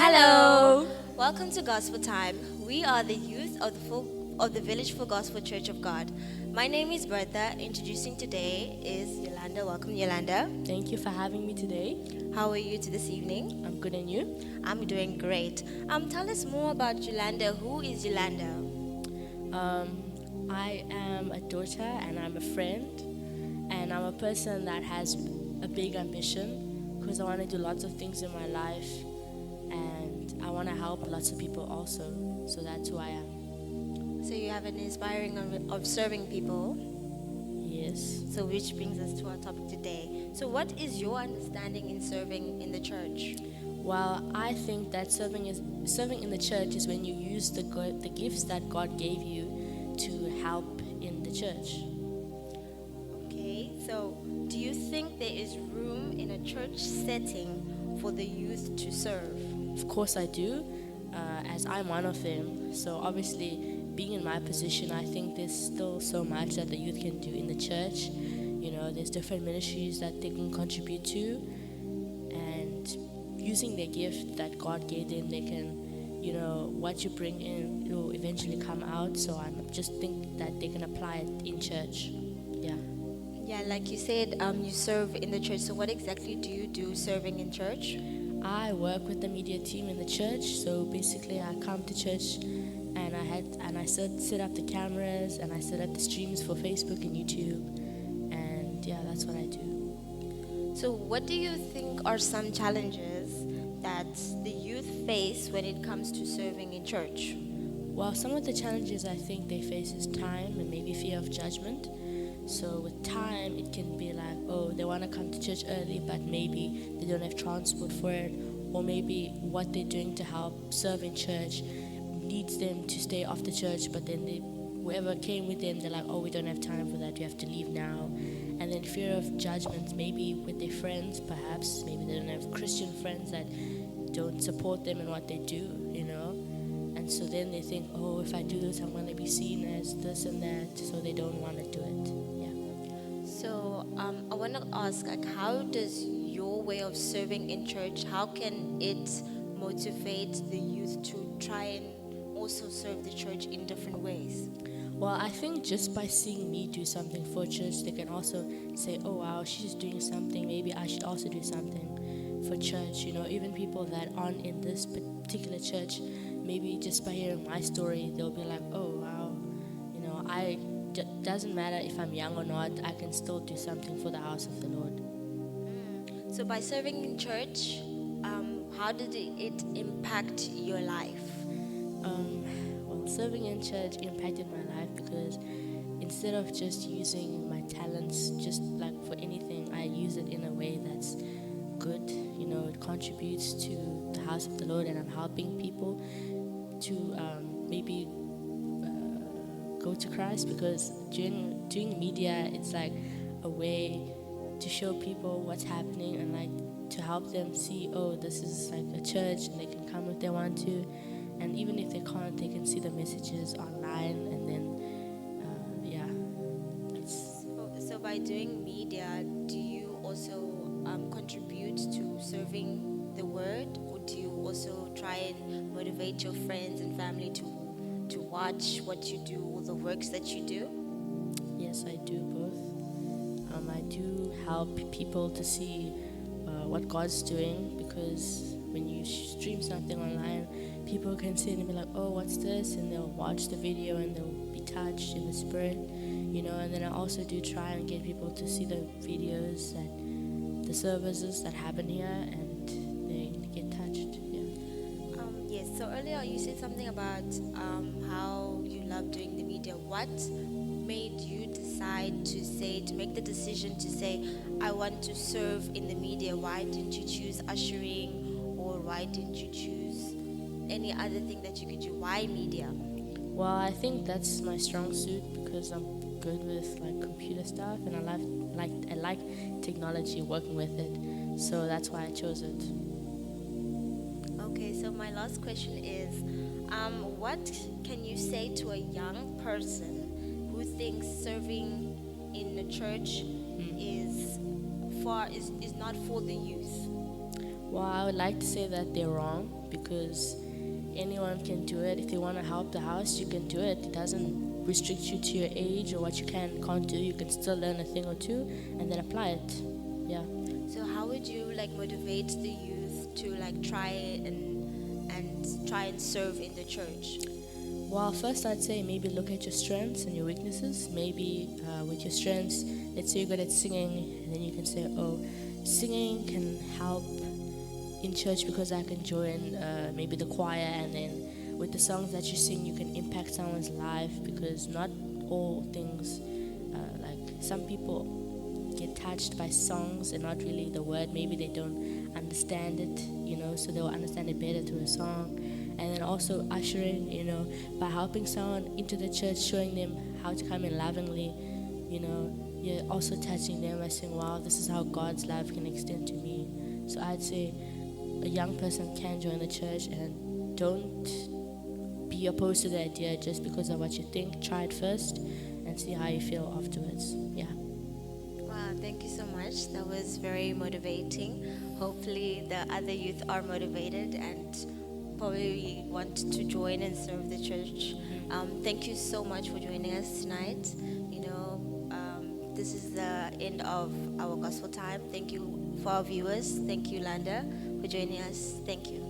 Hello. Welcome to Gospel Time. We are the youth of the Village Full Gospel Church of God. My name is Bertha. Introducing today is Yolanda. Welcome, Yolanda. Thank you for having me today. How are you this evening? I'm good, and you? I'm doing great. Tell us more about Yolanda. Who is Yolanda? I am a daughter and I'm a friend, and I'm a person that has a big ambition because I want to do lots of things in my life, and I want to help lots of people also. So that's who I am. So you have an inspiring of serving people. Yes. So which brings us to our topic today. So what is your understanding in serving in the church? Well, I think that serving in the church is when you use the gifts that God gave you to help in the church. Okay, so do you think there is room in a church setting for the youth to serve? Of course I do, as I'm one of them. So obviously, being in my position, I think there's still so much that the youth can do in the church. You know, there's different ministries that they can contribute to, and using their gift that God gave them, they can, what you bring in, it will eventually come out. So I just think that they can apply it in church. Yeah. Yeah, like you said, you serve in the church. So what exactly do you do serving in church? I work with the media team in the church. So basically, I come to church and I set up the cameras, and I set up the streams for Facebook and YouTube, and yeah, that's what I do. So what do you think are some challenges that the youth face when it comes to serving in church? Well, some of the challenges I think they face is time and maybe fear of judgment. So with time, it can be like, oh, they want to come to church early, but maybe they don't have transport for it, or maybe what they're doing to help serve in church needs them to stay after church, but then whoever came with them, they're like, oh, we don't have time for that, we have to leave now. And then fear of judgment, maybe with their friends, perhaps. Maybe they don't have Christian friends that don't support them in what they do, And so then they think, oh, if I do this, I'm going to be seen as this and that, so they don't want to do it. So I want to ask, how does your way of serving in church, how can it motivate the youth to try and also serve the church in different ways? Well, I think just by seeing me do something for church, they can also say, oh, wow, she's doing something. Maybe I should also do something for church. Even people that aren't in this particular church, maybe just by hearing my story, they'll be like, oh, wow, doesn't matter if I'm young or not, I can still do something for the house of the Lord. So by serving in church, how did it impact your life? Well, serving in church impacted my life because instead of just using my talents just like for anything, I use it in a way that's good. It contributes to the house of the Lord, and I'm helping people to maybe go to Christ, because doing media, it's like a way to show people what's happening and like to help them see, oh, this is like a church, and they can come if they want to, and even if they can't, they can see the messages online, and then So by doing media, do you also contribute to serving the word, or do you also try and motivate your friends and family to watch what you do, or the works that you do? Yes, I do both. I do help people to see what God's doing, because when you stream something online, people can see it and be like, oh, what's this? And they'll watch the video and they'll be touched in the spirit, And then I also do try and get people to see the videos, the services that happen here, and they get touched. Yes, so earlier you said something about how you love doing the media. What made you decide to make the decision to say, I want to serve in the media? Why didn't you choose ushering, or why didn't you choose any other thing that you could do? Why media? Well, I think that's my strong suit because I'm good with like computer stuff, and I like technology, working with it. So that's why I chose it. Okay, so my last question is, what can you say to a young person who thinks serving in the church is not for the youth? Well, I would like to say that they're wrong because anyone can do it. If they want to help the house, you can do it. It doesn't restrict you to your age or what you can and can't do. You can still learn a thing or two and then apply it. Yeah. So how would you like motivate the youth to like try and try and serve in the church? Well, first I'd say maybe look at your strengths and your weaknesses. Maybe with your strengths, let's say you're good at singing, and then you can say, oh, singing can help in church because I can join maybe the choir, and then with the songs that you sing, you can impact someone's life because not all things, like some people get touched by songs and not really the word. Maybe they don't understand it, so they'll understand it better through a song. And then also ushering, by helping someone into the church, showing them how to come in lovingly, you're also touching them by saying, wow, this is how God's love can extend to me. So I'd say a young person can join the church, and don't be opposed to the idea just because of what you think. Try it first and see how you feel afterwards. Yeah. Wow, thank you so much. That was very motivating. Hopefully, the other youth are motivated and probably want to join and serve the church. Thank you so much for joining us tonight. This is the end of our gospel time. Thank you for our viewers. Thank you, Yolanda, for joining us. Thank you.